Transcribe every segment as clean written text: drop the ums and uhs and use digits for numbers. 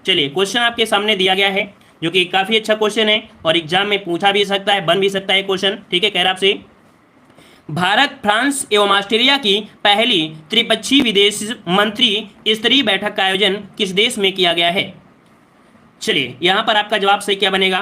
चलिए क्वेश्चन आपके सामने दिया गया है जो कि काफी अच्छा क्वेश्चन है और एग्जाम में पूछा भी सकता है, बन भी सकता है क्वेश्चन। ठीक है, कह रहा आपसे भारत, फ्रांस एवं ऑस्ट्रेलिया की पहली त्रिपक्षीय विदेश मंत्री स्तरीय बैठक का आयोजन किस देश में किया गया है? चलिए यहां पर आपका जवाब सही क्या बनेगा?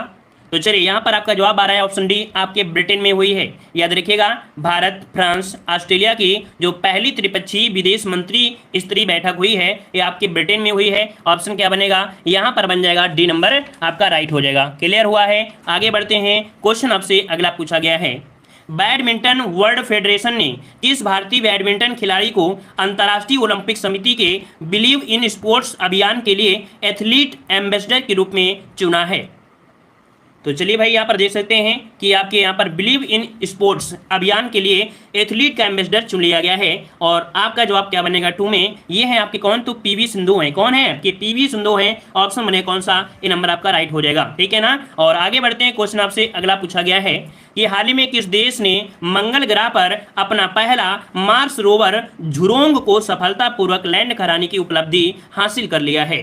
तो चलिए यहां पर आपका जवाब आ रहा है ऑप्शन डी, आपके ब्रिटेन में हुई है। याद रखिएगा, भारत, फ्रांस, ऑस्ट्रेलिया की जो पहली त्रिपक्षीय विदेश मंत्री स्तरीय बैठक हुई है ये आपके ब्रिटेन में हुई है। ऑप्शन क्या बनेगा? यहां पर बन जाएगा डी नंबर, आपका राइट हो जाएगा। क्लियर हुआ है? आगे बढ़ते हैं, क्वेश्चन आपसे अगला पूछा गया है, बैडमिंटन वर्ल्ड फेडरेशन ने किस भारतीय बैडमिंटन खिलाड़ी को अंतर्राष्ट्रीय ओलंपिक समिति के बिलीव इन स्पोर्ट्स अभियान के लिए एथलीट एम्बेसडर के रूप में चुना है? तो चलिए भाई यहाँ पर देख सकते हैं कि आपके यहाँ पर बिलीव इन स्पोर्ट्स अभियान के लिए एथलीट का एम्बेसडर चुन लिया गया है और आपका जवाब क्या बनेगा? 2 में ये है आपके कौन? तो पीवी सिंधु है। कौन है आपके? पीवी सिंधु है। ऑप्शन बने कौन सा? ये नंबर आपका राइट हो जाएगा। ठीक है ना। और आगे बढ़ते हैं, क्वेश्चन आपसे अगला पूछा गया है कि हाल ही में किस देश ने मंगल ग्रह पर अपना पहला मार्स रोवर झुरोंग को सफलतापूर्वक लैंड कराने की उपलब्धि हासिल कर लिया है?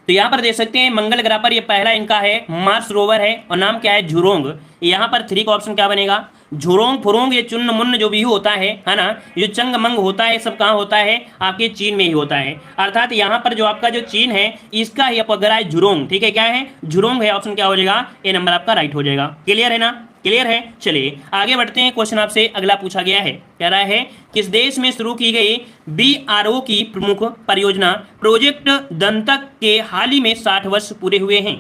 तो यहाँ पर देख सकते हैं मंगल ग्रह पर ये पहला इनका है मार्स रोवर है और नाम क्या है? झुरोंग। यहाँ पर 3 का ऑप्शन क्या बनेगा? झुरोंग फुरोंग, ये चुन्न मुन्न जो भी होता है ना, ये चंग मंग होता है, सब कहाँ होता है? आपके चीन में ही होता है। अर्थात यहाँ पर जो आपका जो चीन है इसका ही अपग्रह है झुरोंग। ठीक है, क्या है? झुरोंग है। ऑप्शन क्या हो जाएगा? ए नंबर आपका राइट हो जाएगा। क्लियर है ना? क्लियर है। चलिए आगे बढ़ते हैं, क्वेश्चन आपसे अगला पूछा गया है, कह रहा है किस देश में शुरू की गई बीआरओ की प्रमुख परियोजना प्रोजेक्ट दंतक के हाल ही में 60 वर्ष पूरे हुए हैं?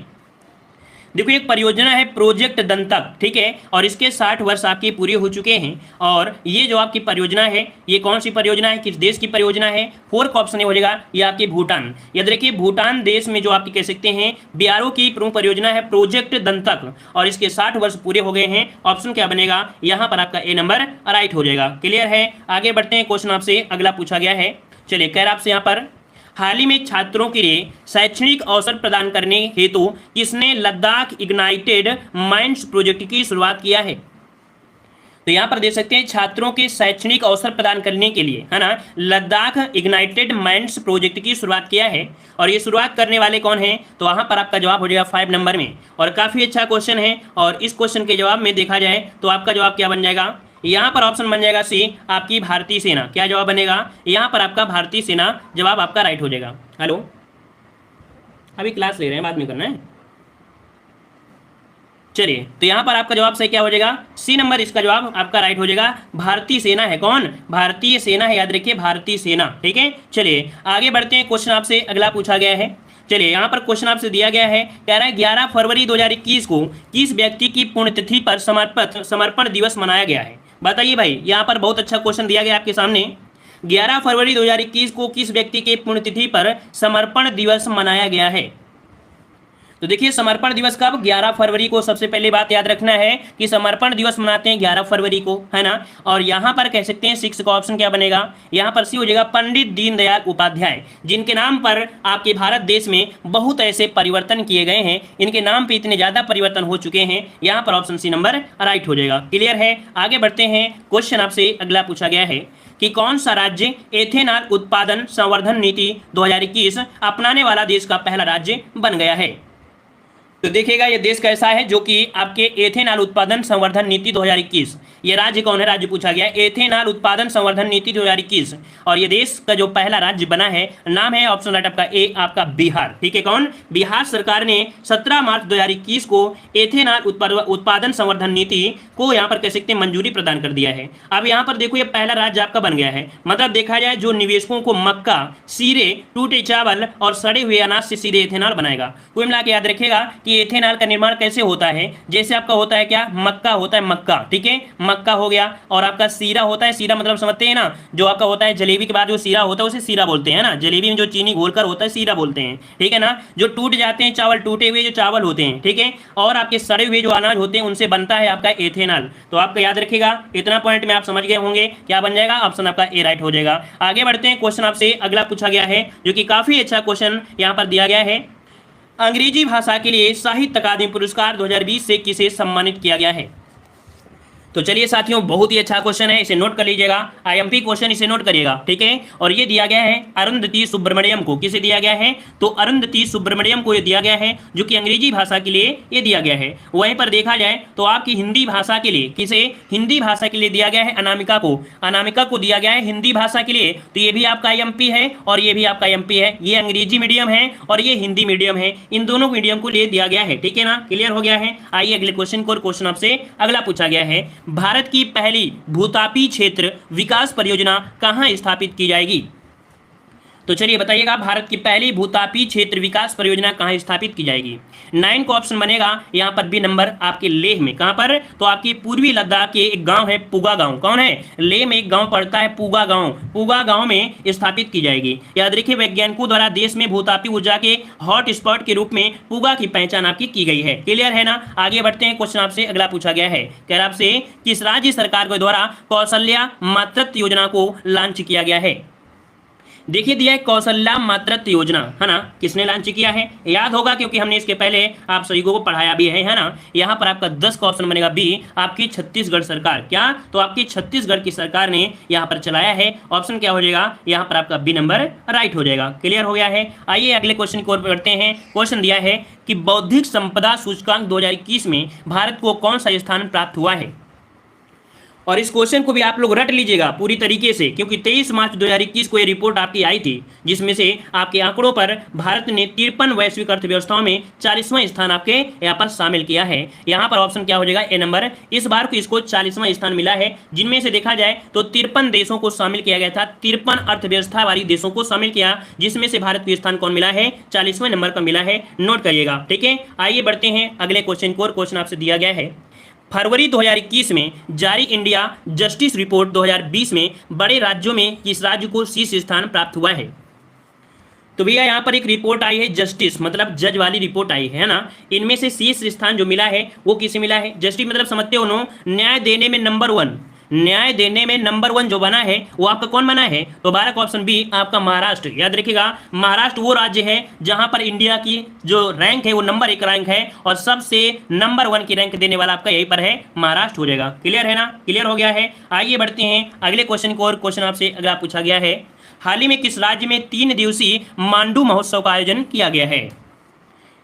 देखो एक परियोजना है प्रोजेक्ट दंतक, ठीक है, और इसके 60 वर्ष आपके पूरे हो चुके हैं। और ये जो आपकी परियोजना है ये कौन सी परियोजना है, किस देश की परियोजना है? 4 का ऑप्शन हो जाएगा ये आपके भूटान। याद रखिए भूटान देश में जो आपकी कह सकते हैं बीआरओ की प्रमुख परियोजना है प्रोजेक्ट दंतक और इसके 60 वर्ष पूरे हो गए हैं। ऑप्शन क्या बनेगा? यहाँ पर आपका ए नंबर राइट हो जाएगा। क्लियर है। आगे बढ़ते हैं, क्वेश्चन आपसे अगला पूछा गया है। चलिए कह रहा आपसे यहाँ पर हाल ही में छात्रों के लिए शैक्षणिक अवसर प्रदान करने हेतु किसने लद्दाख इग्नाइटेड माइंड्स प्रोजेक्ट की शुरुआत किया है? तो यहाँ पर देख सकते हैं छात्रों के शैक्षणिक अवसर प्रदान करने के लिए, है ना, लद्दाख इग्नाइटेड माइंड्स प्रोजेक्ट की शुरुआत किया है। और ये शुरुआत करने वाले कौन हैं? तो वहाँ पर आपका जवाब हो जाएगा 5 नंबर में। और काफ़ी अच्छा क्वेश्चन है और इस क्वेश्चन के जवाब में देखा जाए तो आपका जवाब क्या बन जाएगा? यहाँ पर ऑप्शन बन जाएगा सी, आपकी भारतीय सेना। क्या जवाब बनेगा? यहाँ पर आपका भारतीय सेना जवाब आपका राइट हो जाएगा। हेलो, अभी क्लास ले रहे हैं, बाद में करना है। चलिए तो यहाँ पर आपका जवाब सही क्या हो जाएगा? सी नंबर इसका जवाब आपका राइट हो जाएगा। भारतीय सेना है। कौन? भारतीय सेना है। याद रखिए भारतीय सेना। ठीक है, चलिए आगे बढ़ते हैं, क्वेश्चन आपसे अगला पूछा गया है। चलिए यहाँ पर क्वेश्चन आपसे दिया गया है, कह रहा है 11 फरवरी 2021 को किस व्यक्ति की पुण्यतिथि पर समर्पण दिवस मनाया गया है? बताइए भाई, यहाँ पर बहुत अच्छा क्वेश्चन दिया गया आपके सामने। 11 फरवरी 2021 को किस व्यक्ति के पुण्यतिथि पर समर्पण दिवस मनाया गया है? तो देखिए समर्पण दिवस कब? 11 फरवरी को। सबसे पहले बात याद रखना है कि समर्पण दिवस मनाते हैं 11 फरवरी को, है ना। और यहाँ पर कह सकते हैं 6 का ऑप्शन क्या बनेगा? यहाँ पर सी हो जाएगा पंडित दीनदयाल उपाध्याय, जिनके नाम पर आपके भारत देश में बहुत ऐसे परिवर्तन किए गए हैं। इनके नाम पे इतने ज्यादा परिवर्तन हो चुके हैं। यहाँ पर ऑप्शन सी नंबर राइट हो जाएगा। क्लियर है। आगे बढ़ते हैं, क्वेश्चन आपसे अगला पूछा गया है कि कौन सा राज्य एथेनॉल उत्पादन संवर्धन नीति 2021 अपनाने वाला देश का पहला राज्य बन गया है? तो देखिएगा ये देश कैसा है जो कि आपके एथेनॉल उत्पादन संवर्धन नीति 2021, ये राज्य कौन है? राज्य पूछा गया एथेनॉल उत्पादन संवर्धन नीति 2021 और ये देश का जो पहला राज्य बना है नाम है ऑप्शन राइट आपका ए, आपका बिहार। ठीक है, कौन? बिहार सरकार ने 17 मार्च 2021 को एथेनॉल उत्पादन संवर्धन नीति को यहाँ पर कह सकते हैं मंजूरी प्रदान कर दिया है। अब यहाँ पर देखो ये पहला राज्य आपका बन गया है। मतलब देखा जाए जो निवेशकों को मक्का, सीरे, टूटे चावल और सड़े हुए अनाज से सीधे एथेनॉल बनाएगा। कुल मिला के याद रखेगा कि एथेनॉल का निर्माण कैसे होता है? जैसे आपका होता है क्या? मक्का होता है, मक्का। ठीक है, मक्का हो गया और आपका सीरा होता है। सीरा मतलब समझते हैं ना, जो आपका होता है जलेबी के बाद जो सीरा होता है उसे सीरा बोलते हैं ना। जलेबी में जो चीनी घोलकर होता है सीरा बोलते हैं। ठीक है ना। जो टूट जाते हैं चावल, टूटे हुए जो चावल होते हैं, ठीक है, और आपके सड़े हुए जो अनाज होते हैं उनसे बनता है आपका एथेनॉल। तो आपका याद रखेगा इतना पॉइंट में आप समझ गए होंगे। क्या बन जाएगा? ऑप्शन आपका ए राइट हो जाएगा। आगे बढ़ते हैं, क्वेश्चन आपसे अगला पूछा गया है जो कि काफी अच्छा क्वेश्चन यहाँ पर दिया गया है। अंग्रेजी भाषा के लिए साहित्य अकादमी पुरस्कार 2020 से किसे सम्मानित किया गया है? तो चलिए साथियों, बहुत ही अच्छा क्वेश्चन है, इसे नोट कर लीजिएगा। आईएमपी क्वेश्चन, इसे नोट करिएगा, ठीक है। और ये दिया गया है अरुंधति सुब्रमण्यम को। किसे दिया गया है? तो अरुंधति सुब्रमण्यम को ये दिया गया है, जो कि अंग्रेजी भाषा के लिए ये दिया गया है। वहीं पर देखा जाए तो आपकी हिंदी भाषा के लिए, किसे हिंदी भाषा के लिए दिया गया है? अनामिका को। अनामिका को दिया गया है हिंदी भाषा के लिए। तो ये भी आपका आईएमपी है और ये भी आपका आईएमपी है। ये अंग्रेजी मीडियम है और ये हिंदी मीडियम है, इन दोनों मीडियम को लिए दिया गया है, ठीक है ना। क्लियर हो गया है। आइए अगले क्वेश्चन को। क्वेश्चन आपसे अगला पूछा गया है, भारत की पहली भूतापी क्षेत्र विकास परियोजना कहां स्थापित की जाएगी? तो चलिए बताइएगा, भारत की पहली भूतापी क्षेत्र विकास परियोजना कहां स्थापित की जाएगी? 9 का ऑप्शन बनेगा यहां पर बी नंबर, आपके लेह में। कहां पर? तो आपकी पूर्वी लद्दाख के एक गांव है पुगा गांव। कौन है? लेह में एक गांव पड़ता है पुगा गांव। पुगा गांव में स्थापित की जाएगी। याद रखिए, वैज्ञानिकों द्वारा देश में भूतापी ऊर्जा के हॉट स्पॉट के रूप में पुगा की पहचान आपकी की गई है। क्लियर है ना। आगे बढ़ते हैं। क्वेश्चन आपसे अगला पूछा गया है, कह रहा आपसे किस राज्य सरकार के द्वारा कौशल्या मातृत्व योजना को लॉन्च किया गया है? देखिए दिया है कौशल्या मातृत्व योजना, है ना। किसने लॉन्च किया है? याद होगा क्योंकि हमने इसके पहले आप सभी को पढ़ाया भी है ना। यहाँ पर आपका 10 का ऑप्शन बनेगा बी, आपकी छत्तीसगढ़ सरकार। क्या? तो आपकी छत्तीसगढ़ की सरकार ने यहाँ पर चलाया है। ऑप्शन क्या हो जाएगा? यहाँ पर आपका बी नंबर राइट हो जाएगा। क्लियर हो गया है। आइए अगले क्वेश्चन की ओर बढ़ते हैं। क्वेश्चन दिया है कि बौद्धिक संपदा सूचकांक 2021 में भारत को कौन सा स्थान प्राप्त हुआ है? और इस क्वेश्चन को भी आप लोग रट लीजिएगा पूरी तरीके से, क्योंकि 23 मार्च 2021 को ये रिपोर्ट आपकी आई थी, जिसमें से आपके आंकड़ों पर भारत ने 53 वैश्विक अर्थव्यवस्थाओं में 40वां स्थान आपके यहाँ पर शामिल किया है। यहाँ पर ऑप्शन क्या हो जाएगा? ए नंबर। इस बार को इसको 40वां स्थान मिला है, जिनमें से देखा जाए तो 53 देशों को शामिल किया गया था। 53 अर्थव्यवस्था वाली देशों को शामिल किया, जिसमें से भारत को स्थान कौन मिला है? 40वें नंबर पर मिला है। नोट करिएगा, ठीक है। आइए बढ़ते हैं अगले क्वेश्चन को। क्वेश्चन आपसे दिया गया है, फरवरी 2021 में जारी इंडिया जस्टिस रिपोर्ट 2020 में बड़े राज्यों में किस राज्य को शीर्ष स्थान प्राप्त हुआ है? तो भैया यहाँ पर एक रिपोर्ट आई है, जस्टिस मतलब जज वाली रिपोर्ट आई है ना। इनमें से शीर्ष स्थान जो मिला है वो किसे मिला है? जस्टिस मतलब समझते हो नो, न्याय देने में नंबर 1, न्याय देने में नंबर 1 जो बना है वो आपका कौन बना है? तो भारत का ऑप्शन बी आपका महाराष्ट्र। याद रखिएगा, महाराष्ट्र वो राज्य है जहां पर इंडिया की जो रैंक है वो नंबर 1 रैंक है, और सबसे नंबर 1 की रैंक देने वाला आपका यहीं पर है, महाराष्ट्र हो जाएगा। क्लियर है ना। क्लियर हो गया है। आइए बढ़ते हैं अगले क्वेश्चन को। और क्वेश्चन आपसे अगला पूछा गया है, हाल ही में किस राज्य में 3 दिवसीय मांडू महोत्सव का आयोजन किया गया है?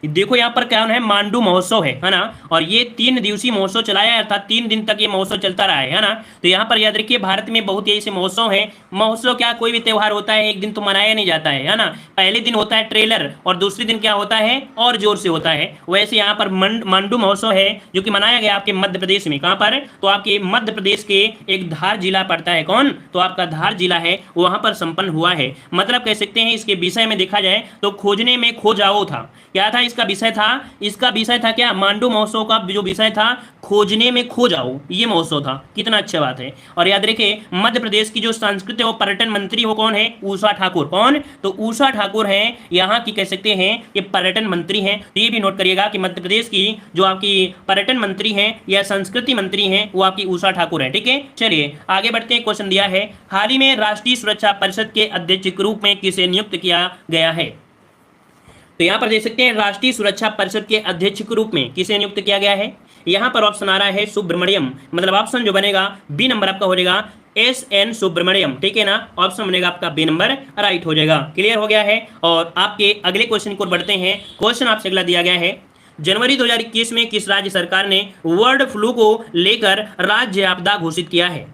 देखो यहाँ पर क्या है, मांडू महोत्सव है ना। और ये 3 दिवसीय महोत्सव चलाया है, अर्थात 3 दिन तक ये महोत्सव चलता रहा है ना। तो यहाँ पर याद रखिए, भारत में बहुत ही ऐसे महोत्सव है। महोत्सव क्या, कोई भी त्यौहार होता है एक दिन तो मनाया नहीं जाता है ना। पहले दिन होता है ट्रेलर और दूसरे दिन क्या होता है, और जोर से होता है। वैसे यहाँ पर मांडू महोत्सव है जो कि मनाया गया आपके मध्य प्रदेश में। कहाँ पर? तो आपके मध्य प्रदेश के एक धार जिला पड़ता है। कौन? तो आपका धार जिला है, वहां पर संपन्न हुआ है। मतलब कह सकते हैं इसके विषय में देखा जाए तो खोजने में खो जाओ था। क्या था इसका विषय? था इसका विषय था क्या? मांडू महोत्सव का जो विषय था, खोजने में खो जाओ, ये महोत्सव था। कितना अच्छा बात है। और याद रखिए, मध्य प्रदेश की जो संस्कृति और पर्यटन मंत्री वो कौन है? उषा ठाकुर। कौन? तो उषा ठाकुर है यहाँ की, कह सकते हैं ये पर्यटन मंत्री हैं। तो ये भी नोट करिएगा कि मध्य प्रदेश की जो आपकी पर्यटन मंत्री हैं या संस्कृति मंत्री हैं वो आपकी उषा ठाकुर है, ठीक है। चलिए आगे बढ़ते हैं। क्वेश्चन दिया है, हाल ही में राष्ट्रीय सुरक्षा परिषद के अध्यक्ष के रूप में किसे नियुक्त किया गया है? तो यहाँ पर देख सकते हैं, राष्ट्रीय सुरक्षा परिषद के अध्यक्ष के रूप में किसे नियुक्त किया गया है? यहाँ पर ऑप्शन आ रहा है सुब्रमण्यम, मतलब ऑप्शन जो बनेगा बी नंबर आपका हो जाएगा SN सुब्रमण्यम, ठीक है ना। ऑप्शन बनेगा आपका बी नंबर राइट हो जाएगा। क्लियर हो गया है। और आपके अगले क्वेश्चन को बढ़ते हैं। क्वेश्चन आपसे अगला दिया गया है, जनवरी 2021 में किस राज्य सरकार ने बर्ड फ्लू को लेकर राज्य आपदा घोषित किया है?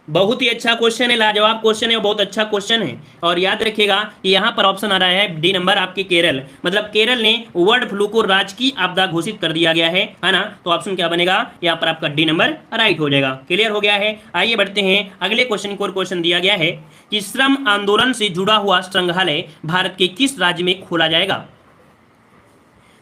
बहुत ही अच्छा क्वेश्चन है, लाजवाब क्वेश्चन है, बहुत अच्छा क्वेश्चन है। और याद रखिएगा यहाँ पर ऑप्शन आ रहा है डी नंबर आपके केरल, मतलब केरल ने बर्ड फ्लू को राजकीय आपदा घोषित कर दिया गया है ना। तो ऑप्शन क्या बनेगा? यहाँ पर आपका डी नंबर राइट हो जाएगा। क्लियर हो गया है। आइए बढ़ते हैं अगले क्वेश्चन को। क्वेश्चन दिया गया है कि श्रम आंदोलन से जुड़ा हुआ संग्रहालय भारत के किस राज्य में खोला जाएगा?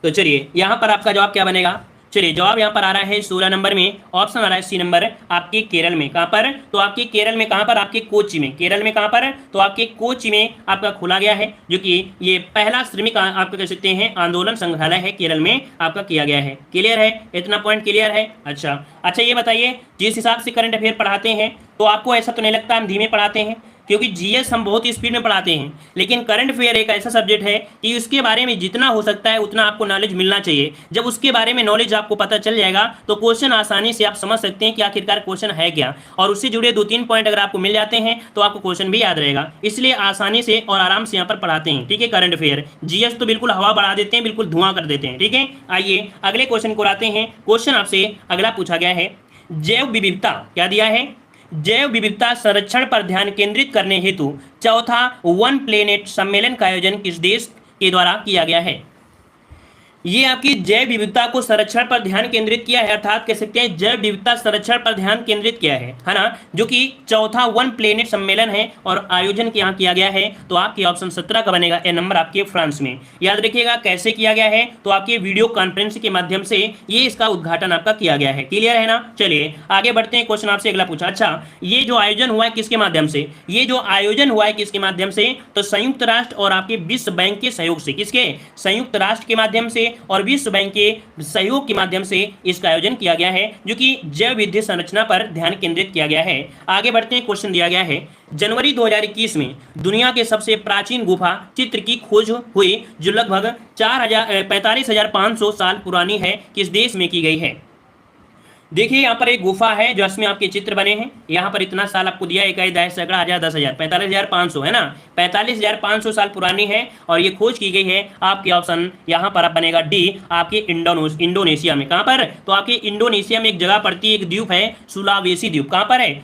तो चलिए यहाँ पर आपका जवाब क्या बनेगा? चलिए जवाब यहाँ पर आ रहा है 16 नंबर में, ऑप्शन आ रहा है सी नंबर आपके केरल में। कहाँ पर? तो आपके केरल में। कहाँ पर? आपके कोच्चि में। केरल में कहाँ पर? तो आपके कोच्चि में आपका खोला गया है, जो कि ये पहला श्रमिक आपका कह सकते हैं आंदोलन संग्रहालय है, केरल में आपका किया गया है। क्लियर है? इतना पॉइंट क्लियर है। अच्छा ये बताइए, जिस हिसाब से करंट अफेयर पढ़ाते हैं तो आपको ऐसा तो नहीं लगता हम धीमे पढ़ाते हैं? क्योंकि जीएस हम बहुत स्पीड में पढ़ाते हैं, लेकिन करंट अफेयर एक ऐसा सब्जेक्ट है कि उसके बारे में जितना हो सकता है उतना आपको नॉलेज मिलना चाहिए। जब उसके बारे में नॉलेज आपको पता चल जाएगा तो क्वेश्चन आसानी से आप समझ सकते हैं कि आखिरकार क्वेश्चन है क्या, और उससे जुड़े 2-3 पॉइंट अगर आपको मिल जाते हैं तो आपको क्वेश्चन भी याद रहेगा। इसलिए आसानी से और आराम से यहाँ पर पढ़ाते हैं, ठीक है। करंट अफेयर जीएस तो बिल्कुल हवा बढ़ा देते हैं, बिल्कुल धुआं कर देते हैं, ठीक है। आइए अगले क्वेश्चन को आते हैं। क्वेश्चन आपसे अगला पूछा गया है, जैव विविधता, क्या दिया है, जैव विविधता संरक्षण पर ध्यान केंद्रित करने हेतु चौथा वन प्लेनेट सम्मेलन का आयोजन किस देश के द्वारा किया गया है। ये आपकी जैव विविधता को संरक्षण पर ध्यान केंद्रित किया है, अर्थात कह सकते हैं जैव विविधता संरक्षण पर ध्यान केंद्रित किया है ना, जो कि चौथा वन प्लेनेट सम्मेलन है और आयोजन यहाँ किया गया है। तो आपके ऑप्शन 17 का बनेगा ए नंबर आपके फ्रांस में। याद रखिएगा कैसे किया गया है, तो आपके वीडियो कॉन्फ्रेंस के माध्यम से ये इसका उद्घाटन आपका किया गया है। क्लियर है ना। चलिए आगे बढ़ते हैं। क्वेश्चन आपसे अगला पूछा, अच्छा ये जो आयोजन हुआ है किसके माध्यम से, ये जो आयोजन हुआ है किसके माध्यम से, तो संयुक्त राष्ट्र और आपके विश्व बैंक के सहयोग से। किसके, संयुक्त राष्ट्र के माध्यम से और विश्व बैंक के सहयोग के माध्यम से इसका आयोजन किया गया है, जो कि जैव विविधता संरचना पर ध्यान केंद्रित किया गया है। आगे बढ़ते हैं। क्वेश्चन दिया गया है, जनवरी 2021 में दुनिया के सबसे प्राचीन गुफा चित्र की खोज हुई जो लगभग 45,500 साल पुरानी है, किस देश में की गई है। देखिए यहाँ पर एक गुफा है जो इसमें आपके चित्र बने हैं। यहाँ पर इतना साल आपको दिया, इकाई, दहाई, सैकड़ा, हजार, 10,000, 45,500 है ना, 45,500 साल पुरानी है और ये खोज की गई है। आपके ऑप्शन यहाँ पर आप बनेगा डी, आपके इंडोनेशिया में। कहाँ पर, तो आपके इंडोनेशिया में एक जगह पड़ती है, एक द्वीप है सुलावेसी द्वीप। कहाँ पर है,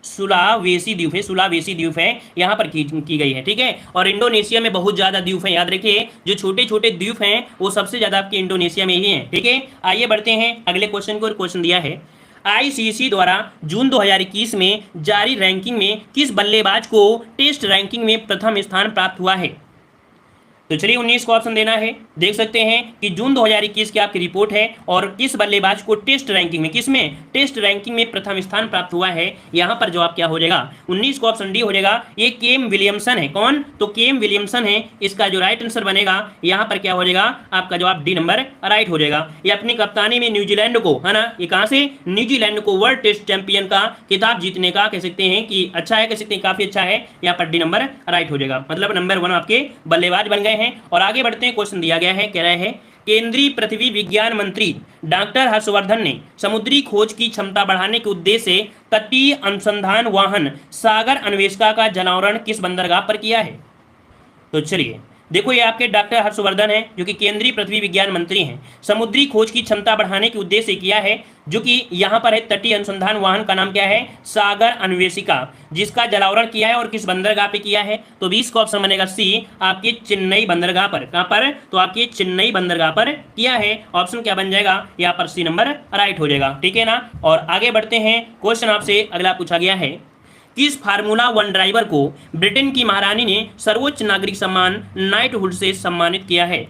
सुलावेसी द्वीप है, सुलावेसी द्वीप है, यहाँ पर की गई है, ठीक है। और इंडोनेशिया में बहुत ज्यादा द्वीप है, याद रखिए जो छोटे छोटे द्वीप हैं वो सबसे ज्यादा आपके इंडोनेशिया में ही है, ठीक है। आइए बढ़ते हैं अगले क्वेश्चन को। क्वेश्चन दिया है, आईसीसी द्वारा जून 2021 में जारी रैंकिंग में किस बल्लेबाज को टेस्ट रैंकिंग में प्रथम स्थान प्राप्त हुआ है। तो चलिए 19 को ऑप्शन देना है। देख सकते हैं कि जून 2021 की आपकी रिपोर्ट है और किस बल्लेबाज को टेस्ट रैंकिंग में, किसमें, टेस्ट रैंकिंग में प्रथम स्थान प्राप्त हुआ है। यहां पर जवाब क्या हो जाएगा, 19 को ऑप्शन डी हो जाएगा। ये केम विलियमसन है। कौन, तो केम विलियमसन है। इसका जो राइट आंसर बनेगा यहां पर क्या हो जाएगा, आपका जवाब डी नंबर राइट हो जाएगा। ये अपनी कप्तानी में न्यूजीलैंड को, है ना, ये कहां से, न्यूजीलैंड को वर्ल्ड टेस्ट चैंपियन का खिताब जीतने का कह सकते हैं कि अच्छा है, कह सकते हैं काफी अच्छा है। यहाँ पर डी नंबर राइट हो जाएगा, मतलब नंबर 1 आपके बल्लेबाज बन गए हैं। और आगे बढ़ते हैं। क्वेश्चन दिया गया है, कह रहे हैं केंद्रीय पृथ्वी विज्ञान मंत्री डॉक्टर हर्षवर्धन ने समुद्री खोज की क्षमता बढ़ाने के उद्देश्य से तटीय अनुसंधान वाहन सागर अन्वेषका का जलावरण किस बंदरगाह पर किया है। तो चलिए देखो, ये आपके डॉक्टर हर्षवर्धन है जो कि केंद्रीय पृथ्वी विज्ञान मंत्री हैं। समुद्री खोज की क्षमता बढ़ाने के उद्देश्य से किया है, जो कि यहाँ पर है तटीय अनुसंधान वाहन का नाम क्या है, सागर अन्वेषिका, जिसका जलावरण किया है और किस बंदरगाह पे किया है। तो 20 का ऑप्शन बनेगा सी, आपके चेन्नई बंदरगाह पर। कहाँ पर, तो आपके चेन्नई बंदरगाह पर किया है। ऑप्शन क्या बन जाएगा, यहाँ पर सी नंबर राइट हो जाएगा, ठीक है ना। और आगे बढ़ते हैं। क्वेश्चन आपसे अगला पूछा गया है, किस फार्मूला 1 ड्राइवर को ब्रिटेन की महारानी ने सर्वोच्च नागरिक सम्मान नाइटहुड से सम्मानित किया है।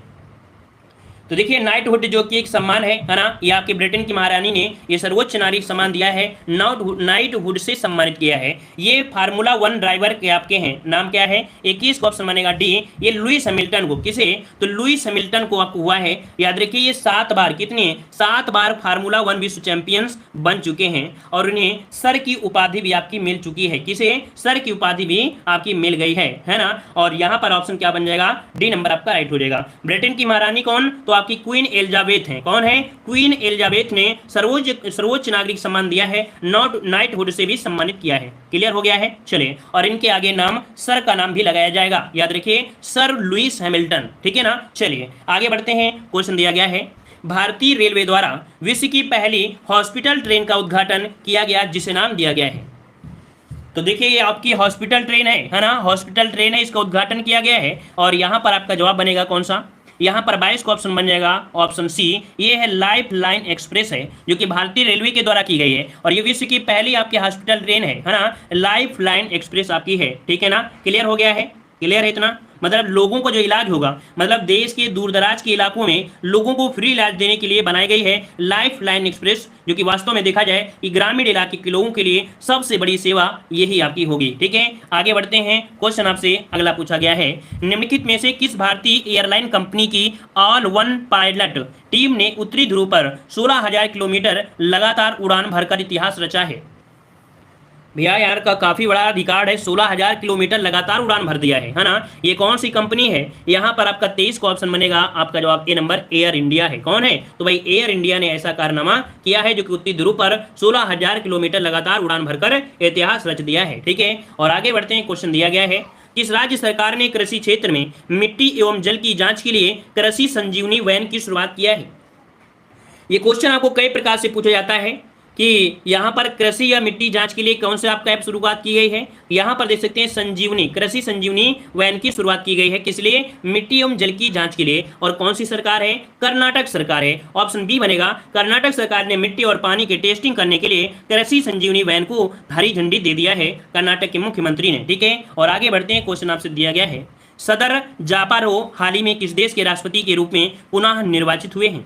तो देखिए नाइटहुड जो कि एक सम्मान है ना, ये आपके ब्रिटेन की महारानी ने ये सर्वोच्च नागरिक सम्मान दिया है, नाइटहुड से सम्मानित किया है। ये फार्मूला 1 ड्राइवर के आपके हैं, नाम क्या है, 21 का ऑप्शन बनेगा डी। ये लुइस हैमिल्टन को, किसे, तो लुइस हैमिल्टन को आपको हुआ है। याद रखिए ये 7 बार, कितने, 7 बार फार्मूला 1 विश्व चैंपियंस बन चुके हैं और उन्हें सर की उपाधि भी आपकी मिल चुकी है। किसे, सर की उपाधि भी आपकी मिल गई है ना। और यहाँ पर ऑप्शन क्या बन जाएगा, डी नंबर आपका राइट हो जाएगा। ब्रिटेन की महारानी कौन, तो आपकी क्वीन एलिजाबेथ है। कौन है, क्वीन एलिजाबेथ ने सर्वोच्च नागरिक सम्मान दिया है, नाइटहुड से भी सम्मानित किया है। क्लियर हो गया है। चलिए, और इनके आगे नाम, सर का नाम भी लगाया जाएगा, याद रखिए सर लुइस हैमिल्टन, ठीक है ना। चलिए आगे बढ़ते हैं। क्वेश्चन दिया गया है, भारतीय रेलवे द्वारा विश्व की पहली हॉस्पिटल ट्रेन का उद्घाटन किया गया जिसे नाम दिया गया है। तो देखिए ये आपकी हॉस्पिटल ट्रेन है ना, हॉस्पिटल ट्रेन है, इसका उद्घाटन किया गया है। और यहाँ पर आपका जवाब बनेगा कौन सा, यहाँ पर 22 का ऑप्शन बन जाएगा ऑप्शन सी। ये है लाइफ लाइन एक्सप्रेस है, जो कि भारतीय रेलवे के द्वारा की गई है और ये विश्व की पहली आपकी हॉस्पिटल ट्रेन है ना, लाइफ लाइन एक्सप्रेस आपकी है, ठीक है ना। क्लियर हो गया है, क्लियर है इतना, मतलब लोगों को जो इलाज होगा, मतलब देश के दूर दराज के इलाकों में लोगों को फ्री इलाज देने के लिए बनाई गई है लाइफ लाइन एक्सप्रेस, जो कि वास्तव में देखा जाए कि ग्रामीण इलाके के लोगों के लिए सबसे बड़ी सेवा यही आपकी होगी, ठीक है। आगे बढ़ते हैं। क्वेश्चन आपसे अगला पूछा गया है, निम्नलिखित में से किस भारतीय एयरलाइन कंपनी की ऑल वन पायलट टीम ने उत्तरी ध्रुव पर 16,000 किलोमीटर लगातार उड़ान भरकर इतिहास रचा है। भैया यार का काफी बड़ा रिकॉर्ड है, 16,000 किलोमीटर लगातार उड़ान भर दिया है ना। ये कौन सी कंपनी है? यहाँ पर आपका 23 का ऑप्शन बनेगा, आपका जवाब ए नंबर एयर इंडिया है। कौन है? तो भाई एयर इंडिया ने ऐसा कारनामा किया है जो कि उत्तरी ध्रुव पर 16,000 किलोमीटर लगातार उड़ान भरकर इतिहास रच दिया है। ठीक है, और आगे बढ़ते हैं। क्वेश्चन दिया गया है, किस राज्य सरकार ने कृषि क्षेत्र में मिट्टी एवं जल की जांच के लिए कृषि संजीवनी वैन की शुरुआत किया है? ये क्वेश्चन आपको कई प्रकार से पूछा जाता है कि यहाँ पर कृषि या मिट्टी जांच के लिए कौन से आपका ऐप शुरुआत की गई है। यहाँ पर देख सकते हैं संजीवनी, कृषि संजीवनी वैन की शुरुआत की गई है। किस लिए? मिट्टी एवं जल की जांच के लिए। और कौन सी सरकार है? कर्नाटक सरकार है। ऑप्शन बी बनेगा, कर्नाटक सरकार ने मिट्टी और पानी के टेस्टिंग करने के लिए कृषि संजीवनी वैन को हरी झंडी दे दिया है कर्नाटक के मुख्यमंत्री ने। ठीक है, और आगे बढ़ते हैं। क्वेश्चन आपसे दिया गया है, सदर जापारो हाल ही में किस देश के राष्ट्रपति के रूप में पुनः निर्वाचित हुए हैं?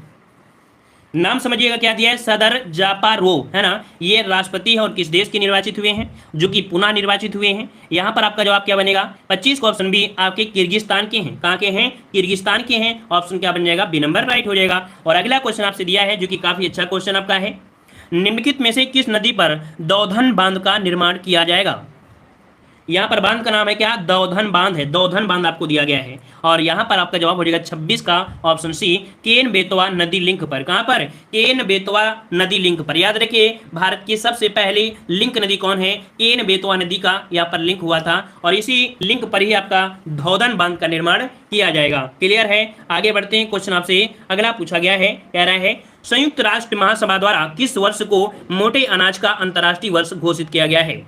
नाम समझिएगा क्या दिया है, सदर जापारो, है ना। ये राष्ट्रपति है और किस देश के निर्वाचित हुए हैं? जो कि पुनः निर्वाचित हुए हैं। यहाँ पर आपका जवाब क्या बनेगा? 25 का ऑप्शन बी आपके किर्गिस्तान के हैं। कहाँ के हैं? किर्गिस्तान के हैं। ऑप्शन क्या बन जाएगा? बी नंबर राइट हो जाएगा। और अगला क्वेश्चन आपसे दिया है जो कि काफी अच्छा क्वेश्चन आपका है, निम्नलिखित में से किस नदी पर दौधन बांध का निर्माण किया जाएगा? यहाँ पर बांध का नाम है क्या? दौधन बांध है। दौधन बांध आपको दिया गया है। और यहाँ पर आपका जवाब हो जाएगा 26 का ऑप्शन सी, केन बेतवा नदी लिंक पर। कहाँ पर? केन बेतवा नदी लिंक पर। याद रखिए, भारत की सबसे पहली लिंक नदी कौन है? केन बेतवा नदी का यहाँ पर लिंक हुआ था और इसी लिंक पर ही आपका दौधन बांध का निर्माण किया जाएगा। क्लियर है? आगे बढ़ते हैं। क्वेश्चन आपसे अगला पूछा गया है, कह रहा है संयुक्त राष्ट्र महासभा द्वारा किस वर्ष को मोटे अनाज का अंतर्राष्ट्रीय वर्ष घोषित किया गया है?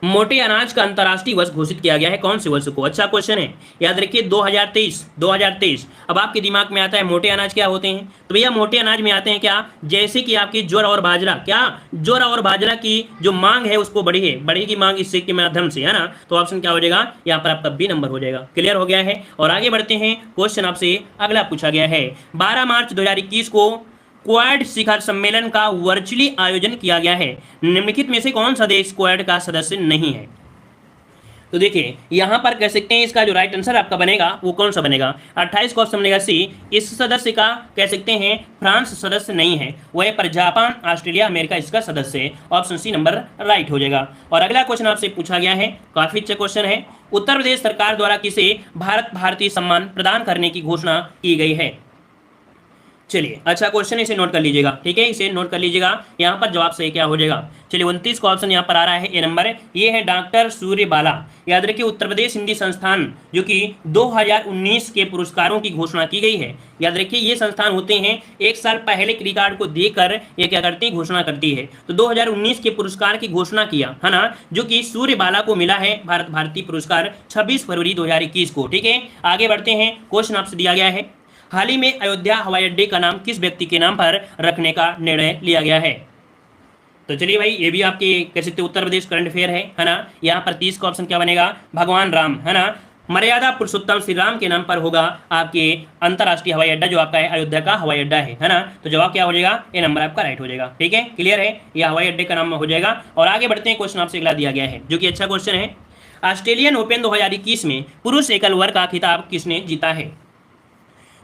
मोटे अनाज का अंतर्राष्ट्रीय वर्ष घोषित किया गया है, कौन से वर्ष को? अच्छा क्वेश्चन है, याद रखिए 2023। अब आपके दिमाग में आता है मोटे अनाज क्या होते हैं? तो भैया मोटे अनाज में आते हैं क्या? जैसे कि आपकी ज्वार और बाजरा। क्या? ज्वार और बाजरा की जो मांग है उसको बढ़ेगी मांग इससे के माध्यम से, है ना। तो ऑप्शन क्या हो जाएगा? यहाँ पर आपका बी नंबर हो जाएगा। क्लियर हो गया है? और आगे बढ़ते हैं। क्वेश्चन आपसे अगला पूछा गया है, 12 मार्च 2021 को क्वाड शिखर सम्मेलन का वर्चुअली आयोजन किया गया है, निम्नलिखित में से कौन सा देश क्वाड का सदस्य नहीं है? तो देखिए यहां पर कह सकते हैं इसका जो राइट आंसर आपका बनेगा वो कौन सा बनेगा? 28 का ऑप्शन बनेगा सी। इस सदस्य का कह सकते हैं फ्रांस सदस्य नहीं है, वह पर जापान, ऑस्ट्रेलिया, अमेरिका इसका सदस्य है। ऑप्शन सी नंबर राइट हो जाएगा। और अगला क्वेश्चन आपसे पूछा गया है, काफी अच्छा क्वेश्चन है, उत्तर प्रदेश सरकार द्वारा किसे भारत भारती सम्मान प्रदान करने की घोषणा की गई है? चलिए अच्छा क्वेश्चन, इसे नोट कर लीजिएगा। ठीक है, इसे नोट कर लीजिएगा। यहाँ पर जवाब सही क्या हो जाएगा? चलिए 29 का ऑप्शन यहाँ पर आ रहा है, ए नंबर। ये है डॉक्टर सूर्यबाला। याद रखिए उत्तर प्रदेश हिंदी संस्थान जो कि 2019 के पुरस्कारों की घोषणा की गई है। याद रखिए ये संस्थान होते हैं एक साल पहले के रिकॉर्ड को देखकर ये क्या करती है? घोषणा करती है। तो 2019 के पुरस्कार की घोषणा किया, है ना, जो कि सूर्यबाला को मिला है भारत भारती पुरस्कार 26 फरवरी 2021 को। ठीक है, आगे बढ़ते हैं। क्वेश्चन आपसे दिया गया है, हाल ही में अयोध्या हवाई अड्डे का नाम किस व्यक्ति के नाम पर रखने का निर्णय लिया गया है? तो चलिए भाई ये भी आपके कह सकते उत्तर प्रदेश करंट अफेयर है ना। यहाँ पर 30 का ऑप्शन क्या बनेगा? भगवान राम, है ना। मर्यादा पुरुषोत्तम श्री राम के नाम पर होगा आपके अंतर्राष्ट्रीय हवाई अड्डा जो आपका है अयोध्या का हवाई अड्डा है ना। तो जवाब क्या हो जाएगा? ए नंबर आपका राइट हो जाएगा। ठीक है, क्लियर है? यह हवाई अड्डे का नाम हो जाएगा। और आगे बढ़ते हैं। क्वेश्चन आपसे अगला दिया गया है जो कि अच्छा क्वेश्चन है, ऑस्ट्रेलियन ओपन 2021 में पुरुष एकल वर्ग का खिताब किसने जीता है?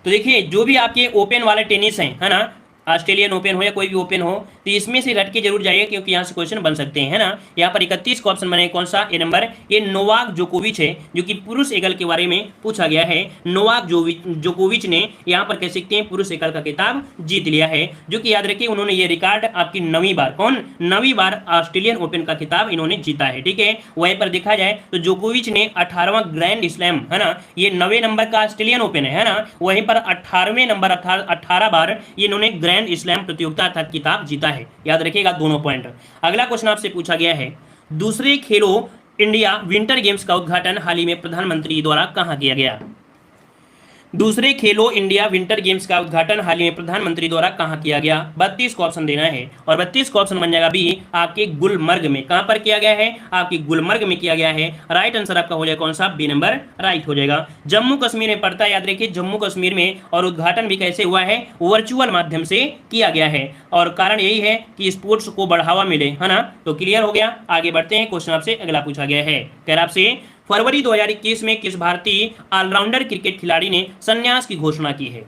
तो देखिए जो भी आपके ओपन वाले टेनिस हैं, है ना, ऑस्ट्रेलियन ओपन हो या कोई भी ओपन हो, तो इसमें से रट के जरूर जाइए क्योंकि यहाँ से क्वेश्चन बन सकते हैं, है ना। यहाँ पर 31 का ऑप्शन बने, कौन सा? ए नंबर। ये नोवाक जोकोविच है जो कि पुरुष एकल के बारे में पूछा गया है। नोवाक जोकोविच ने यहाँ पर कह सकते हैं पुरुष एकल का खिताब जीत लिया है, जो कि याद रखिए उन्होंने ये रिकॉर्ड आपकी 9वीं बार, कौन 9वीं बार ऑस्ट्रेलियन ओपन का खिताब इन्होंने जीता है। ठीक है, वहीं पर देखा जाए तो जोकोविच ने 18वां ग्रैंड स्लैम, है ना, ये 9वें नंबर का ऑस्ट्रेलियन ओपन है ना, वहीं पर 18वें नंबर 18 बार ये इन्होंने ग्रैंड स्लैम प्रतियोगिता अर्थात खिताब जीता है। याद रखिएगा दोनों पॉइंट। अगला क्वेश्चन आपसे पूछा गया है, दूसरे खेलो इंडिया विंटर गेम्स का उद्घाटन हाल ही में प्रधानमंत्री द्वारा कहां किया गया? दूसरे खेलो इंडिया विंटर गेम्स का उद्घाटन हाल ही में प्रधानमंत्री द्वारा कहां किया गया? 32 को ऑप्शन देना है और 32 को ऑप्शन बन जाएगा बी, आपके गुलमर्ग में। कहां पर किया गया है? आपके गुलमर्ग में किया गया है। राइट आंसर आपका हो जाएगा कौन सा? बी नंबर राइट हो जाएगा। जम्मू कश्मीर में पड़ता है, याद रखिए जम्मू कश्मीर में, और उद्घाटन भी कैसे हुआ है? वर्चुअल माध्यम से किया गया है और कारण यही है कि स्पोर्ट्स को बढ़ावा मिले, है ना। तो क्लियर हो गया। आगे बढ़ते हैं। क्वेश्चन आपसे अगला पूछा गया है, कह रहा आपसे फरवरी 2021 में किस भारतीय ऑलराउंडर क्रिकेट खिलाड़ी ने संन्यास की घोषणा की है?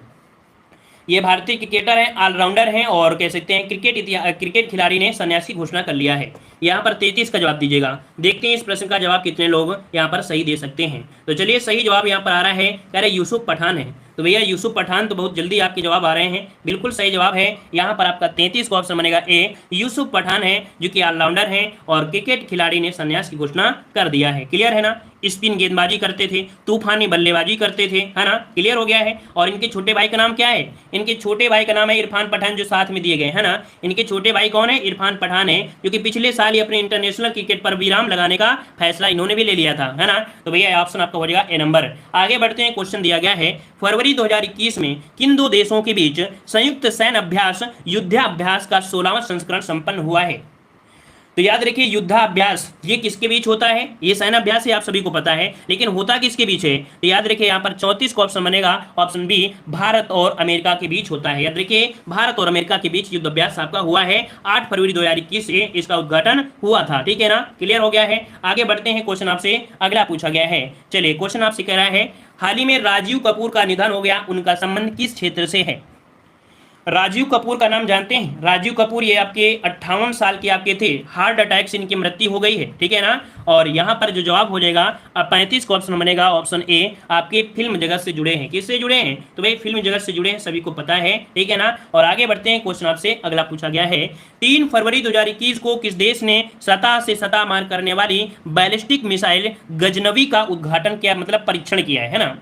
ये भारतीय क्रिकेटर हैं, ऑलराउंडर हैं और कह सकते हैं क्रिकेट खिलाड़ी ने संन्यास की घोषणा कर लिया है। यहाँ पर 33 का जवाब दीजिएगा। देखते हैं इस प्रश्न का जवाब कितने लोग यहाँ पर सही दे सकते हैं। तो चलिए सही जवाब यहाँ पर आ रहा है, कह रहे यूसुफ पठान है। तो भैया यूसुफ पठान, तो बहुत जल्दी आपके जवाब आ रहे हैं। बिल्कुल सही जवाब है यहाँ पर आपका 33 का ऑप्शन बनेगा ए, यूसुफ पठान है जो कि ऑलराउंडर हैं और क्रिकेट खिलाड़ी ने संन्यास की घोषणा कर दिया है। क्लियर है ना। स्पिन गेंदबाजी करते थे, तूफानी बल्लेबाजी करते थे, है ना। क्लियर हो गया है। और इनके छोटे भाई का नाम क्या है? इनके छोटे भाई का नाम है इरफान पठान, जो साथ में दिए गए, है ना। इनके छोटे भाई कौन है? इरफान पठान है, जो कि पिछले साल ही अपने इंटरनेशनल क्रिकेट पर विराम लगाने का फैसला इन्होंने भी ले लिया था, है ना। तो भैया ऑप्शन आपका हो जाएगा ए नंबर। आगे बढ़ते हैं। क्वेश्चन दिया गया है, फरवरी 2021 में किन दो देशों के बीच संयुक्त सैन्य अभ्यास युद्धाभ्यास का 16वां संस्करण संपन्न हुआ है? तो याद रखिए, युद्धाभ्यास ये किसके बीच होता है? ये सैन्य अभ्यास है, आप सभी को पता है, लेकिन होता किसके बीच है? तो याद रखिए यहाँ पर 34 का ऑप्शन बनेगा, ऑप्शन बी, भारत और अमेरिका के बीच होता है। याद रखिए, भारत और अमेरिका के बीच युद्धाभ्यास आपका हुआ है। 8 फरवरी 2021 से इसका उद्घाटन हुआ था। ठीक है ना। क्लियर हो गया है। आगे बढ़ते हैं। क्वेश्चन आपसे अगला पूछा गया है। चलिए, क्वेश्चन आपसे कह रहा है, हाल ही में राजीव कपूर का निधन हो गया, उनका संबंध किस क्षेत्र से है? राजीव कपूर का नाम जानते हैं? राजीव कपूर ये आपके 58 साल के आपके थे, हार्ट अटैक से इनकी मृत्यु हो गई है। ठीक है ना। और यहाँ पर जो जवाब हो जाएगा 35 का ऑप्शन बनेगा, ऑप्शन ए, आपके फिल्म जगत से जुड़े हैं। किससे जुड़े हैं? तो भाई फिल्म जगत से जुड़े हैं, सभी को पता है। ठीक है ना। और आगे बढ़ते हैं। क्वेश्चन आपसे अगला पूछा गया है, 3 फरवरी 2021 को किस देश ने सतह से सतह मार करने वाली बैलिस्टिक मिसाइल गजनवी का उद्घाटन किया, मतलब परीक्षण किया है ना।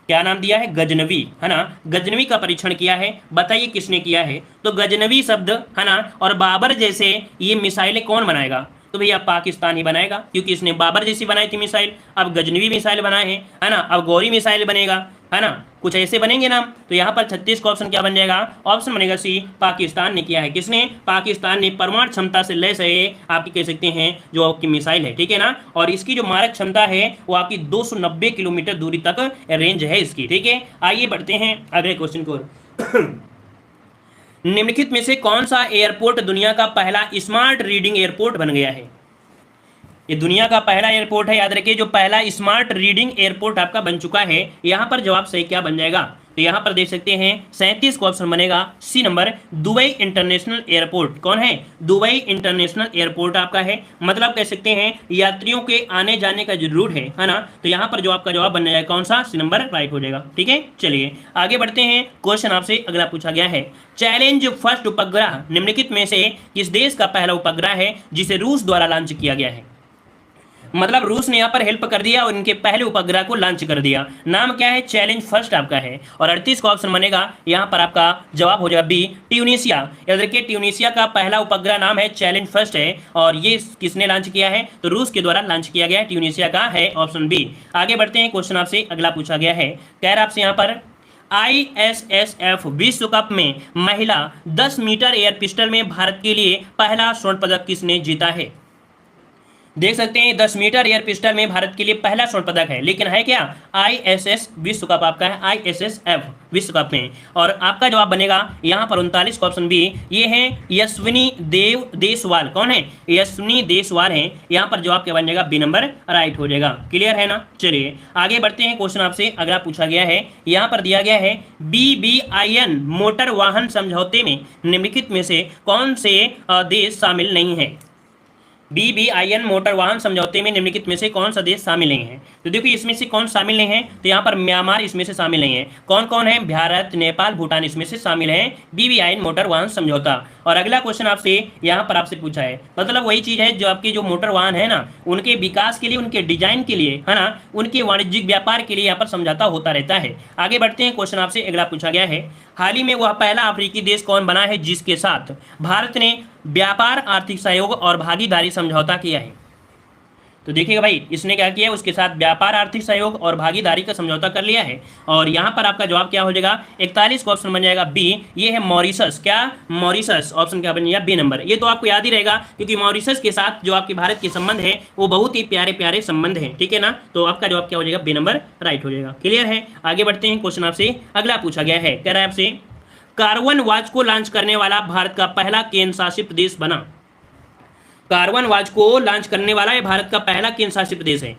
क्या नाम दिया है? गजनवी, है ना। गजनवी का परीक्षण किया है। बताइए किसने किया है? तो गजनवी शब्द, है ना, और बाबर जैसे ये मिसाइलें कौन बनाएगा? तो भैया पाकिस्तान ही बनाएगा, क्योंकि इसने बाबर जैसी बनाई थी मिसाइल, अब गजनवी मिसाइल बनाए हैं, है ना। अब गौरी मिसाइल बनेगा, है ना, कुछ ऐसे बनेंगे नाम। तो यहाँ पर 36 का ऑप्शन क्या बन जाएगा? ऑप्शन बनेगा सी, पाकिस्तान ने किया है। किसने? पाकिस्तान ने परमाणु क्षमता से लैस है आपकी, कह सकते हैं, जो आपकी मिसाइल है। ठीक है ना। और इसकी जो मारक क्षमता है वो आपकी 290 किलोमीटर दूरी तक रेंज है इसकी। ठीक है। आइए बढ़ते हैं अगले क्वेश्चन को। निम्नलिखित में से कौन सा एयरपोर्ट दुनिया का पहला स्मार्ट रीडिंग एयरपोर्ट बन गया है? ये दुनिया का पहला एयरपोर्ट है। याद रखिए, जो पहला स्मार्ट रीडिंग एयरपोर्ट आपका बन चुका है। यहाँ पर जवाब सही क्या बन जाएगा? तो यहाँ पर देख सकते हैं 37 का ऑप्शन बनेगा C number, Dubai International Airport. कौन है? दुबई इंटरनेशनल एयरपोर्ट आपका है। मतलब कह सकते हैं यात्रियों के आने जाने का जो रूट है ना। तो यहाँ पर जो आपका जवाब बन जाएगा कौन सा? सी नंबर राइट हो जाएगा। ठीक है। चलिए आगे बढ़ते हैं। क्वेश्चन आपसे अगला पूछा गया है, चैलेंज फर्स्ट उपग्रह निम्नलिखित में से किस देश का पहला उपग्रह है जिसे रूस द्वारा लॉन्च किया गया है? मतलब रूस ने यहाँ पर हेल्प कर दिया और इनके पहले उपग्रह को लॉन्च कर दिया। नाम क्या है? चैलेंज फर्स्ट आपका है। और 38 का ऑप्शन बनेगा, यहाँ पर आपका जवाब हो जाएगा बी, ट्यूनीशिया। याद रखिए, ट्यूनीशिया का पहला उपग्रह नाम है चैलेंज फर्स्ट है। और ये किसने लॉन्च किया है? तो रूस के द्वारा लॉन्च किया गया है, ट्यूनीशिया का है, ऑप्शन बी। आगे बढ़ते हैं। क्वेश्चन आपसे अगला पूछा गया है, कह रहा आपसे यहाँ पर, ISSF विश्व कप में महिला 10 मीटर एयर पिस्टल में भारत के लिए पहला स्वर्ण पदक किसने जीता है? देख सकते हैं 10 मीटर एयर पिस्टल में भारत के लिए पहला स्वर्ण पदक है, लेकिन है क्या? ISS विश्व कप आपका है, ISSF विश्व कप में। और आपका जवाब बनेगा यहाँ पर 39 का ऑप्शन बी, ये है यशस्विनी देशवाल। कौन है? यशस्विनी देशवाल है। यहाँ पर जवाब क्या बन जाएगा? बी नंबर राइट हो जाएगा। क्लियर है ना। चलिए आगे बढ़ते हैं। क्वेश्चन आपसे अगला पूछा गया है, यहाँ पर दिया गया है, BBIN मोटर वाहन समझौते में निम्नलिखित में से कौन से देश शामिल नहीं है? BBIN मोटर वाहन समझौते में निम्नलिखित में से कौन सा देश शामिल नहीं है? तो देखिए इसमें से कौन शामिल नहीं है? तो यहाँ पर म्यांमार इसमें से शामिल नहीं है। कौन कौन है? भारत, नेपाल, भूटान इसमें से शामिल है BBIN मोटर वाहन समझौता। और अगला क्वेश्चन आपसे यहाँ पर आपसे पूछा है, मतलब वही चीज है जो आपके जो मोटर वाहन है ना, उनके विकास के लिए, उनके डिजाइन के लिए, है ना, उनके वाणिज्यिक व्यापार के लिए यहाँ पर समझौता होता रहता है। आगे बढ़ते हैं। क्वेश्चन आपसे अगला पूछा गया है, हाल ही में वह पहला अफ्रीकी देश कौन बना है जिसके साथ भारत ने व्यापार, आर्थिक सहयोग और भागीदारी समझौता किया है? तो देखिएगा भाई, इसने क्या किया? उसके साथ व्यापार, आर्थिक सहयोग और भागीदारी का समझौता कर लिया है। और यहाँ पर आपका जवाब क्या हो जाएगा? 41 का ऑप्शन बन जाएगा बी, ये है मॉरिशस। क्या? मॉरिशस। ऑप्शन क्या बन जाएगा? B number. ये तो आपको याद ही रहेगा, क्योंकि मॉरिशस के साथ जो आपके भारत के संबंध है वो बहुत ही प्यारे प्यारे संबंध है। ठीक है ना। तो आपका जवाब क्या हो जाएगा? बी नंबर राइट हो जाएगा। क्लियर है। आगे बढ़ते हैं। क्वेश्चन आपसे अगला पूछा गया है, कह रहा है आपसे, कार्बन वॉच को लॉन्च करने वाला भारत का पहला केंद्र शासित प्रदेश बना। कार्बन वॉच को लॉन्च करने वाला ये भारत का पहला केंद्र शासित प्रदेश है।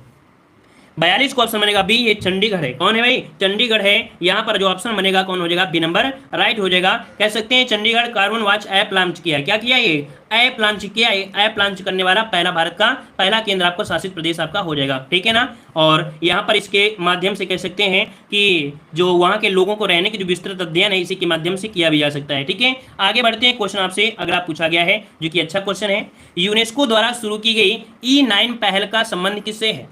42 का ऑप्शन बनेगा बी, ये चंडीगढ़ है। कौन है भाई? चंडीगढ़ है। यहाँ पर जो ऑप्शन बनेगा कौन हो जाएगा? बी नंबर राइट हो जाएगा। कह सकते हैं Chandigarh carbon watch app launch किया। क्या किया? ये ऐप लॉन्च किया। ऐप लॉन्च करने वाला पहला भारत का पहला केंद्र आपको शासित प्रदेश आपका हो जाएगा, ठीक है ना। और यहाँ पर इसके माध्यम से कह सकते हैं कि जो वहाँ के लोगों को रहने की जो विस्तृत अध्ययन है इसी के माध्यम से किया भी जा सकता है, ठीक है। आगे बढ़ते हैं, क्वेश्चन आपसे अगला पूछा गया है जो कि अच्छा क्वेश्चन है। यूनेस्को द्वारा शुरू की गई E9 पहल का संबंध किससे है?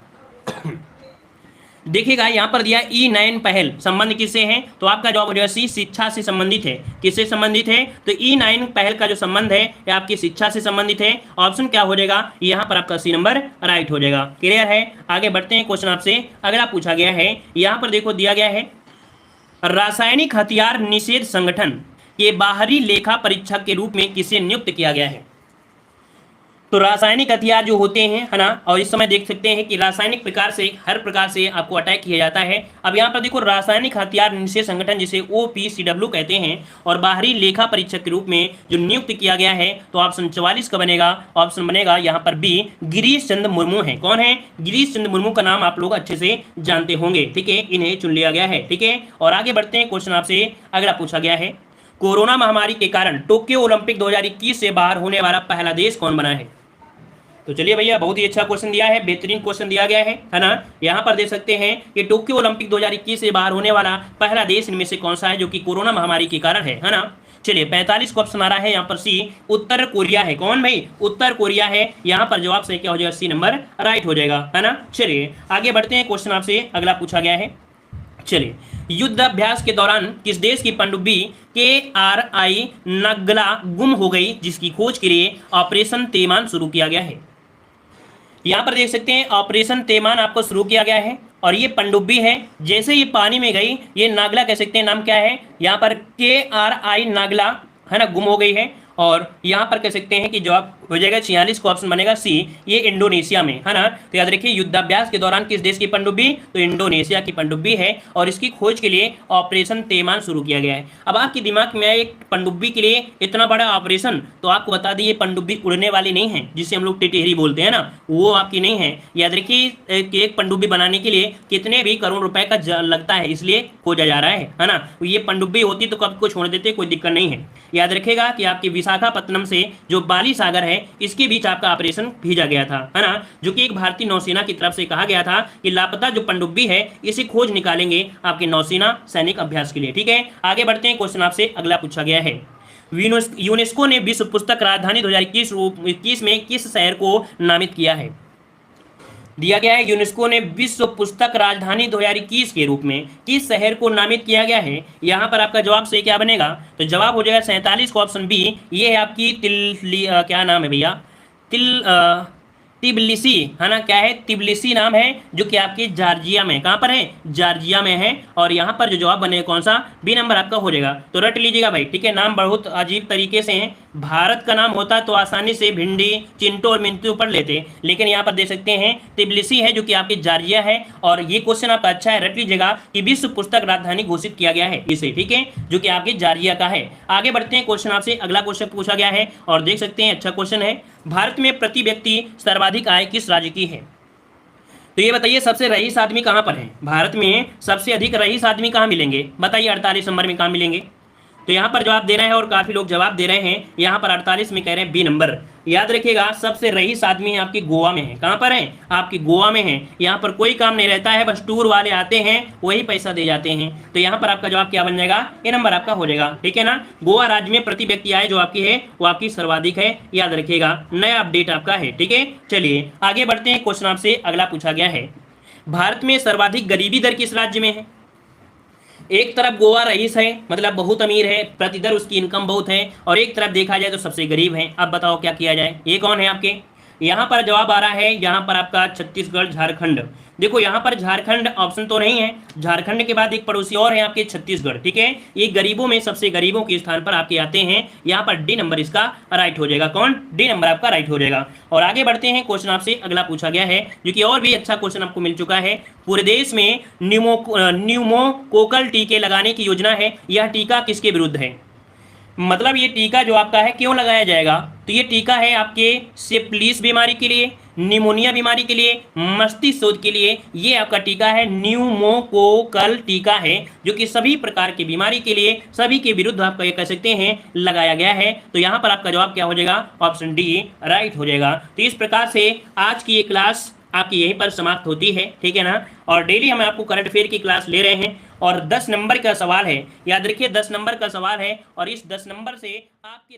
देखिएगा यहाँ पर दिया E9 पहल संबंध किससे है, तो आपका जवाब हो जाएगा सी, शिक्षा से संबंधित है। किससे संबंधित है? तो E9 पहल का जो संबंध है ये आपकी शिक्षा से संबंधित है। ऑप्शन क्या हो जाएगा? यहाँ पर आपका सी नंबर राइट हो जाएगा। क्लियर है? आगे बढ़ते हैं, क्वेश्चन आपसे अगला पूछा गया है। यहाँ पर देखो दिया गया है रासायनिक हथियार निषेध संगठन के बाहरी लेखा परीक्षक के रूप में किसे नियुक्त किया गया है? तो रासायनिक हथियार जो होते हैं, है ना, और इस समय देख सकते हैं कि रासायनिक प्रकार से हर प्रकार से आपको अटैक किया जाता है। अब यहाँ पर देखो रासायनिक हथियार निषेध संगठन जिसे OPCW कहते हैं और बाहरी लेखा परीक्षक के रूप में जो नियुक्त किया गया है, तो ऑप्शन 44 का बनेगा। ऑप्शन बनेगा यहाँ पर बी, गिरीश चंद्र मुर्मू है। कौन है? गिरीश चंद्र मुर्मू का नाम आप लोग अच्छे से जानते होंगे, ठीक है, इन्हें चुन लिया गया है, ठीक है। और आगे बढ़ते हैं, क्वेश्चन आपसे अगला पूछा गया है कोरोना महामारी के कारण टोक्यो ओलंपिक 2021 से बाहर होने वाला पहला देश कौन बना है? तो चलिए भैया, बहुत ही अच्छा क्वेश्चन दिया है, बेहतरीन क्वेश्चन दिया गया है ना। यहाँ पर देख सकते हैं कि टोक्यो ओलंपिक 2021 से बाहर होने वाला पहला देश इनमें से कौन सा है जो कि कोरोना महामारी के कारण है ना। चलिए 45 का ऑप्शन आ रहा है यहाँ पर सी, उत्तर कोरिया है। कौन भाई? उत्तर कोरिया है। यहाँ पर जवाब सही क्या हो जाएगा? सी नंबर राइट हो जाएगा, है ना। चलिए आगे बढ़ते हैं, क्वेश्चन आपसे अगला पूछा गया है। चलिए, युद्ध अभ्यास के दौरान किस देश की पनडुब्बी KRI नगला गुम हो गई जिसकी खोज के लिए ऑपरेशन तेमान शुरू किया गया है? यहाँ पर देख सकते हैं ऑपरेशन तेमान आपको शुरू किया गया है और ये पनडुब्बी है। जैसे ये पानी में गई, ये नागला कह सकते हैं, नाम क्या है यहाँ पर? KRI नागला, है ना, गुम हो गई है। और यहाँ पर कह सकते हैं कि जवाब हो जाएगा 46 का ऑप्शन बनेगा सी, ये इंडोनेशिया में, है ना। तो याद रखिए युद्धाभ्यास के दौरान किस देश की पनडुब्बी? तो इंडोनेशिया की पनडुब्बी है और इसकी खोज के लिए ऑपरेशन तेमान शुरू किया गया है। अब आपके दिमाग में एक पनडुब्बी के लिए इतना बड़ा ऑपरेशन, तो आपको बता दी ये पनडुब्बी उड़ने वाली नहीं है जिसे हम लोग टिटेहरी बोलते हैं ना, वो आपकी नहीं है। याद रखिए कि एक पनडुब्बी बनाने के लिए कितने भी करोड़ रुपए का लगता है, इसलिए खोजा जा रहा है ना। ये पनडुब्बी होती तो कब को छोड़ देते, कोई दिक्कत नहीं है। याद रखेगा कि आपकी विशाखापत्तनम से जो बाली सागर है इसके बीच आपका ऑपरेशन भेजा गया था, है ना, जो कि एक भारतीय नौसेना की तरफ से कहा गया था कि लापता जो पनडुब्बी है इसे खोज निकालेंगे आपके नौसेना सैनिक अभ्यास के लिए, ठीक है। आगे बढ़ते हैं, क्वेश्चन आपसे अगला पूछा गया है। यूनेस्को ने विश्व पुस्तक राजधानी 2021 में किस शहर को नामित किया है? दिया गया है यूनेस्को ने विश्व पुस्तक राजधानी 2021 के रूप में किस शहर को नामित किया गया है? यहाँ पर आपका जवाब सही क्या बनेगा? तो जवाब हो जाएगा 47 का ऑप्शन बी, ये है आपकी क्या नाम है भैया? तिब्लिसी, है ना, क्या है? तिब्लिसी नाम है जो कि आपके जॉर्जिया में, कहाँ पर है? जॉर्जिया में है। और यहाँ पर जो जवाब बनेगा कौन सा? बी नंबर आपका हो जाएगा। तो रट लीजिएगा भाई, ठीक है। नाम बहुत अजीब तरीके से हैं। भारत का नाम होता तो आसानी से भिंडी, चिंटू और मिंटू पढ़ लेते, लेकिन यहाँ पर देख सकते हैं तिब्लिसी है जो कि आपकी जॉर्जिया है। और ये क्वेश्चन आपका अच्छा है, रट लीजिएगा कि विश्व पुस्तक राजधानी घोषित किया गया है इसे, ठीक है, जो कि आपके जॉर्जिया का है। आगे बढ़ते हैं, क्वेश्चन आपसे अगला क्वेश्चन पूछा गया है और देख सकते हैं अच्छा क्वेश्चन है। भारत में प्रति व्यक्ति सर्वाधिक आय किस राज्य की है? तो ये बताइए सबसे रईस आदमी कहाँ पर है? भारत में सबसे अधिक रईस आदमी कहाँ मिलेंगे? बताइए 48 नंबर में कहाँ मिलेंगे? तो यहाँ पर जवाब देना है और काफी लोग जवाब दे रहे हैं। यहाँ पर 48 में कह रहे हैं बी नंबर। याद रखिएगा सबसे रईस आदमी है आपकी गोवा में है। कहाँ पर है? आपकी गोवा में है। यहाँ पर कोई काम नहीं रहता है, बस टूर वाले आते हैं, वही पैसा दे जाते हैं। तो यहाँ पर आपका जवाब क्या बन जाएगा? ए नंबर आपका हो जाएगा, ठीक है ना। गोवा राज्य में प्रति व्यक्ति आय जो आपकी है वो आपकी सर्वाधिक है, याद रखिएगा, नया अपडेट आपका है, ठीक है। चलिए आगे बढ़ते हैं, क्वेश्चन आपसे अगला पूछा गया है। भारत में सर्वाधिक गरीबी दर किस राज्य में है? एक तरफ गोवा रईस है, मतलब बहुत अमीर है, प्रति दर उसकी इनकम बहुत है, और एक तरफ देखा जाए तो सबसे गरीब है। अब बताओ क्या किया जाए? ये कौन है आपके? यहाँ पर जवाब आ रहा है, यहाँ पर आपका छत्तीसगढ़, झारखंड। देखो यहाँ पर झारखंड ऑप्शन तो नहीं है, झारखंड के बाद एक पड़ोसी और है आपके छत्तीसगढ़, ठीक है। ये गरीबों में सबसे गरीबों के स्थान पर आपके आते हैं। यहाँ पर डी नंबर इसका राइट हो जाएगा। कौन? डी नंबर आपका राइट हो जाएगा। और आगे बढ़ते हैं, क्वेश्चन आपसे अगला पूछा गया है जो कि और भी अच्छा क्वेश्चन आपको मिल चुका है। पूरे देश में न्यूमोकोकल टीके लगाने की योजना है, यह टीका किसके विरुद्ध है? मतलब ये टीका जो आपका है क्यों लगाया जाएगा? तो ये टीका है आपके सिफिलिस बीमारी के लिए, निमोनिया बीमारी के लिए, मस्तिष्क सोज के लिए ये आपका टीका है न्यूमोकोकल टीका है, जो कि सभी प्रकार की बीमारी के लिए सभी के विरुद्ध आप ये कह सकते हैं लगाया गया है। तो यहाँ पर आपका जवाब क्या हो जाएगा, ऑप्शन डी राइट हो जाएगा। तो इस प्रकार से आज की ये क्लास आपकी यहीं पर समाप्त होती है, ठीक है ना। और डेली हम आपको करंट अफेयर की क्लास ले रहे हैं और 10 नंबर का सवाल है, याद रखिए 10 नंबर का सवाल है और इस 10 नंबर से आपके